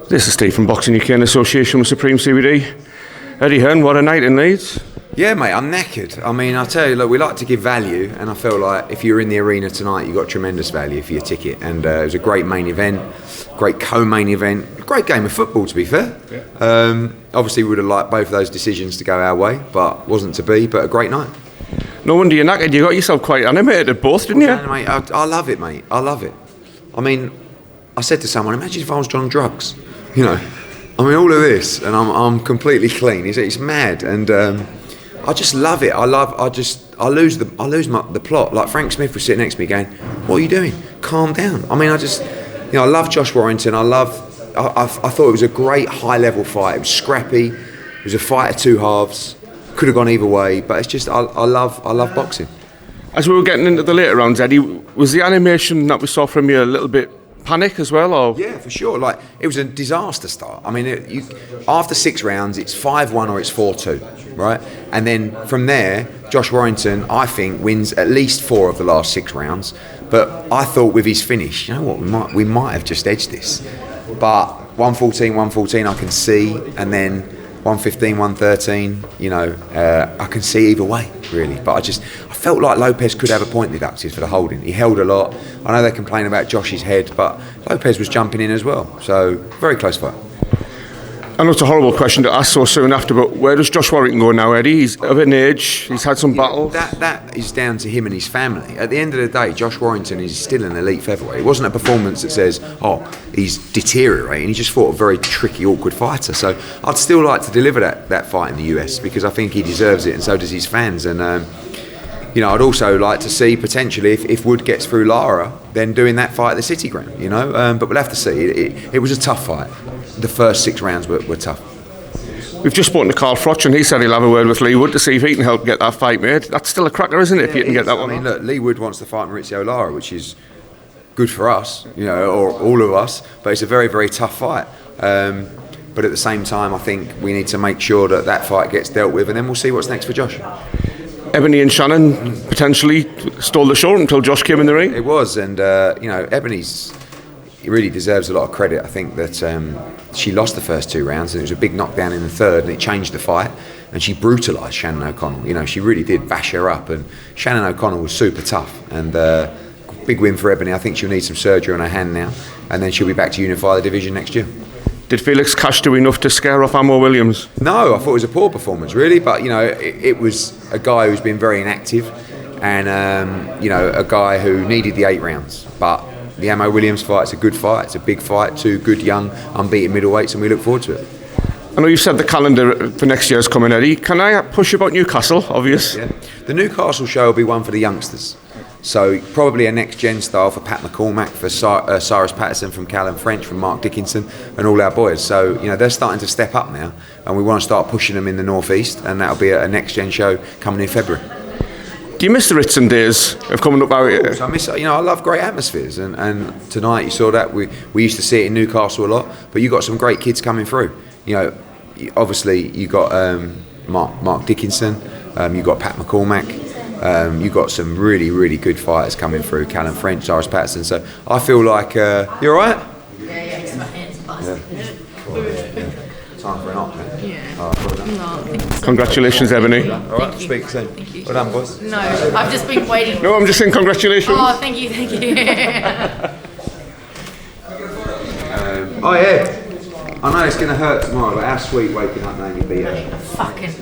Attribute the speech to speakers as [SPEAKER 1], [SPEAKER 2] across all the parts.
[SPEAKER 1] This is Steve from Boxing UK in association with Supreme CBD. Eddie Hearn, what a night in Leeds.
[SPEAKER 2] Yeah, mate, I'm knackered. I mean, I tell you, look, we like to give value, and I feel like if you're in the arena tonight, you got tremendous value for your ticket. And it was a great main event, great co-main event, great game of football, to be fair. Yeah. Obviously, we would have liked both of those decisions to go our way, but wasn't to be. But a great night.
[SPEAKER 1] No wonder you're knackered. You got yourself quite animated at both, didn't you?
[SPEAKER 2] Yeah, mate, I love it, mate. I love it. I mean, I said to someone, imagine if I was on drugs. You know, I mean, all of this, and I'm completely clean. It's mad, and I just love it. I lose the plot. Like Frank Smith was sitting next to me, going, "What are you doing? Calm down." I mean, I love Josh Warrington. I thought it was a great high level fight. It was scrappy. It was a fight of two halves. Could have gone either way, but it's just I love boxing.
[SPEAKER 1] As we were getting into the later rounds, Eddie, was the animation that we saw from you a little bit panic as well, or?
[SPEAKER 2] Yeah, for sure. Like, it was a disaster start. I mean, after 6 rounds, it's 5-1 or it's 4-2, right? And then from there, Josh Warrington, I think, wins at least 4 of the last 6 rounds. But I thought with his finish, you know what, we might have just edged this. But 114, I can see, and then 115, 113, you know, I can see either way, really. But I felt like Lopez could have a point deducted for the holding. He held a lot. I know they complain about Josh's head, but Lopez was jumping in as well. So, very close fight.
[SPEAKER 1] I know it's a horrible question to ask so soon after, but where does Josh Warrington go now, Eddie? He's of an age, he's had some battles.
[SPEAKER 2] That is down to him and his family. At the end of the day, Josh Warrington is still an elite featherweight. It wasn't a performance that says, oh, he's deteriorating. He just fought a very tricky, awkward fighter. So I'd still like to deliver that fight in the US because I think he deserves it, and so does his fans. And I'd also like to see potentially if Wood gets through Lara, then doing that fight at the City Ground. But we'll have to see. It was a tough fight. The first 6 rounds were tough.
[SPEAKER 1] We've just spoken to Carl Froch, and he said he'll have a word with Lee Wood to see if he can help get that fight made. That's still a cracker, isn't it? If you can get that one.
[SPEAKER 2] I mean, look, Lee Wood wants to fight Maurizio Lara, which is good for us, or all of us. But it's a very, very tough fight. But at the same time, I think we need to make sure that fight gets dealt with, and then we'll see what's next for Josh.
[SPEAKER 1] Ebony and Shannon potentially stole the show until Josh came in the ring.
[SPEAKER 2] It was, and Ebony's really deserves a lot of credit. I think that she lost the first 2 rounds, and it was a big knockdown in the third, and it changed the fight. And she brutalised Shannon O'Connell. She really did bash her up, and Shannon O'Connell was super tough. And big win for Ebony. I think she'll need some surgery on her hand now, and then she'll be back to unify the division next year.
[SPEAKER 1] Did Felix Cash do enough to scare off Ammo Williams?
[SPEAKER 2] No, I thought it was a poor performance, really. But it was a guy who's been very inactive, and a guy who needed the 8 rounds. But the Ammo Williams fight's a good fight. It's a big fight. 2 good young unbeaten middleweights, and we look forward to it.
[SPEAKER 1] I know you've said the calendar for next year's coming, Eddie. Can I push about Newcastle? Obvious.
[SPEAKER 2] Yeah. The Newcastle show will be one for the youngsters. So probably a next-gen style for Pat McCormack, for Cyrus Patterson, from Callum French, from Mark Dickinson, and all our boys. So, they're starting to step up now, and we want to start pushing them in the northeast, and that'll be a next-gen show coming in February.
[SPEAKER 1] Do you miss the Ritson days of coming up out here?
[SPEAKER 2] I miss, I love great atmospheres, and tonight you saw that. We used to see it in Newcastle a lot, but you got some great kids coming through. Obviously you got Mark Dickinson, you got Pat McCormack. You've got some really, really good fighters coming through, Callum French, Cyrus Patterson. So I feel like, you all right?
[SPEAKER 3] Yeah, my hands are
[SPEAKER 2] Time for an op, man.
[SPEAKER 3] Yeah.
[SPEAKER 2] Well done.
[SPEAKER 3] No,
[SPEAKER 1] Congratulations, Ebony.
[SPEAKER 2] All right, speak soon.
[SPEAKER 3] Thank you.
[SPEAKER 2] Well done, boys.
[SPEAKER 3] No, I've just been waiting.
[SPEAKER 1] No, I'm just saying congratulations.
[SPEAKER 3] Oh, thank you.
[SPEAKER 2] Oh, yeah. I know it's going to hurt tomorrow, but how sweet waking up knowing you beat her.
[SPEAKER 3] Fucking,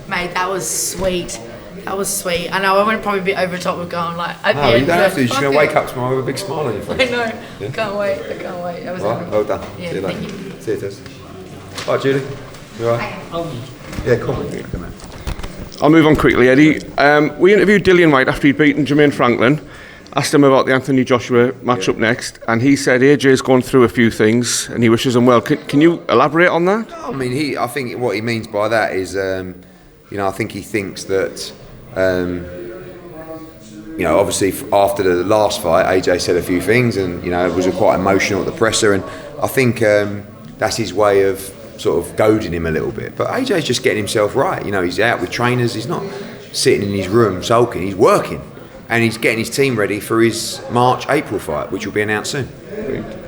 [SPEAKER 3] mate, that was sweet. That was sweet. I know I went probably a bit over the top with going like.
[SPEAKER 2] No, you don't have to. You're just going to wake up tomorrow with a big smile on your face.
[SPEAKER 3] I know. Yeah. I can't wait. That was
[SPEAKER 2] right, well done.
[SPEAKER 3] Yeah,
[SPEAKER 2] see you later.
[SPEAKER 3] thank you.
[SPEAKER 2] See you, Tess. All right, Julie. You all right? Yeah, cool. Come on.
[SPEAKER 1] I'll move on quickly, Eddie. We interviewed Dillian White after he'd beaten Jermaine Franklin. Asked him about the Anthony Joshua match up next, and he said AJ's gone through a few things and he wishes him well. Can you elaborate on that?
[SPEAKER 2] I mean, I think what he means by that is, I think he thinks that, obviously after the last fight, AJ said a few things, and it was quite emotional at the presser, and I think that's his way of sort of goading him a little bit. But AJ's just getting himself right. He's out with trainers. He's not sitting in his room sulking. He's working. And he's getting his team ready for his March-April fight, which will be announced soon.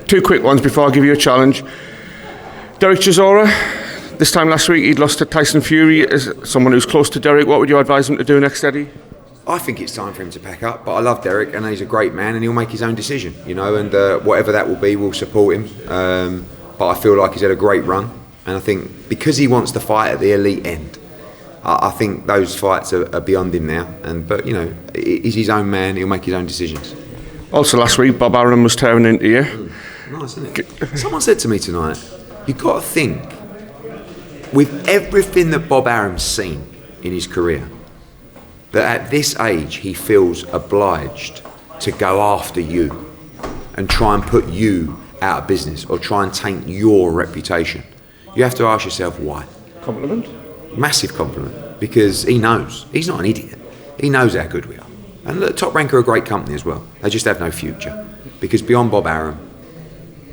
[SPEAKER 1] 2 quick ones before I give you a challenge. Derek Chisora, this time last week he'd lost to Tyson Fury. As someone who's close to Derek, what would you advise him to do next, Eddie?
[SPEAKER 2] I think it's time for him to pack up, but I love Derek and he's a great man and he'll make his own decision, you know, and whatever that will be, we'll support him. But I feel like he's had a great run, and I think because he wants to fight at the elite end, I think those fights are beyond him now. But you know, he's his own man, he'll make his own decisions.
[SPEAKER 1] Also last week, Bob Arum was tearing into you.
[SPEAKER 2] Nice, isn't it? Someone said to me tonight, you've got to think, with everything that Bob Arum's seen in his career, that at this age he feels obliged to go after you and try and put you out of business or try and taint your reputation. You have to ask yourself why.
[SPEAKER 1] Compliment?
[SPEAKER 2] Massive compliment, because he knows. He's not an idiot. He knows how good we are. And look, Top Rank are a great company as well. They just have no future, because beyond Bob Arum,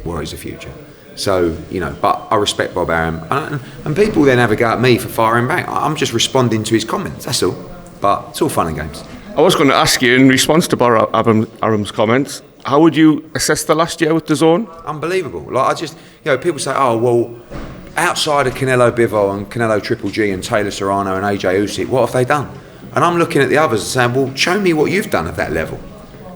[SPEAKER 2] where is the future? So, you know, but I respect Bob Arum. And people then have a go at me for firing back. I'm just responding to his comments, that's all. But it's all fun and games.
[SPEAKER 1] I was going to ask you, in response to Bob Arum's comments, how would you assess the last year with DAZN?
[SPEAKER 2] Unbelievable. Like, I just, you know, people say, oh, well, outside of Canelo Bivol and Canelo Triple G and Taylor Serrano and AJ Usyk, what have they done? And I'm looking at the others and saying, well, show me what you've done at that level.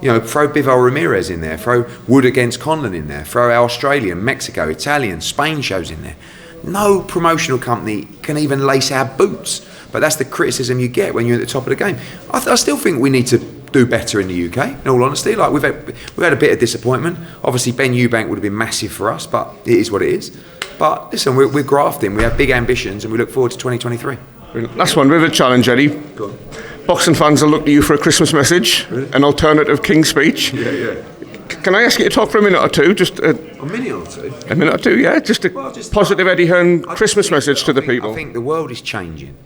[SPEAKER 2] You know, throw Bivol Ramirez in there, throw Wood against Conlon in there, throw our Australian, Mexico, Italian, Spain shows in there. No promotional company can even lace our boots. But that's the criticism you get when you're at the top of the game. I still think we need to do better in the UK, in all honesty. Like we've had a bit of disappointment. Obviously, Ben Eubank would have been massive for us, but it is what it is. But listen, we're grafting, we have big ambitions, and we look forward to 2023.
[SPEAKER 1] Last one, River Challenge, Eddie.
[SPEAKER 2] Go on.
[SPEAKER 1] Boxing fans will look to you for a Christmas message,
[SPEAKER 2] Really?
[SPEAKER 1] an alternative King speech.
[SPEAKER 2] Yeah.
[SPEAKER 1] Can I ask you to talk for a minute or two? Just
[SPEAKER 2] A minute or two?
[SPEAKER 1] a minute or two, yeah? Just a positive Eddie Hearn Christmas message to the people.
[SPEAKER 2] I think the world is changing.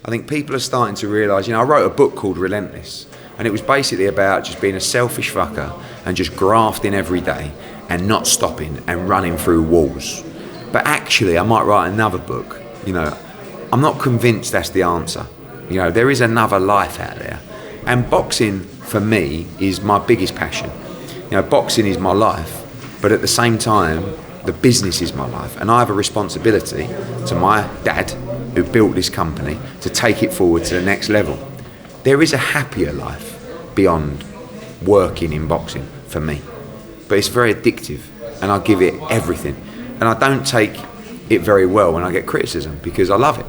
[SPEAKER 2] I think people are starting to realise, you know, I wrote a book called Relentless, and it was basically about just being a selfish fucker and just grafting every day and not stopping and running through walls. But actually, I might write another book. You know, I'm not convinced that's the answer. You know, there is another life out there. And boxing, for me, is my biggest passion. You know, boxing is my life, but at the same time, the business is my life. And I have a responsibility to my dad, who built this company, to take it forward to the next level. There is a happier life beyond working in boxing for me. But it's very addictive, and I give it everything. And I don't take it very well when I get criticism, because I love it.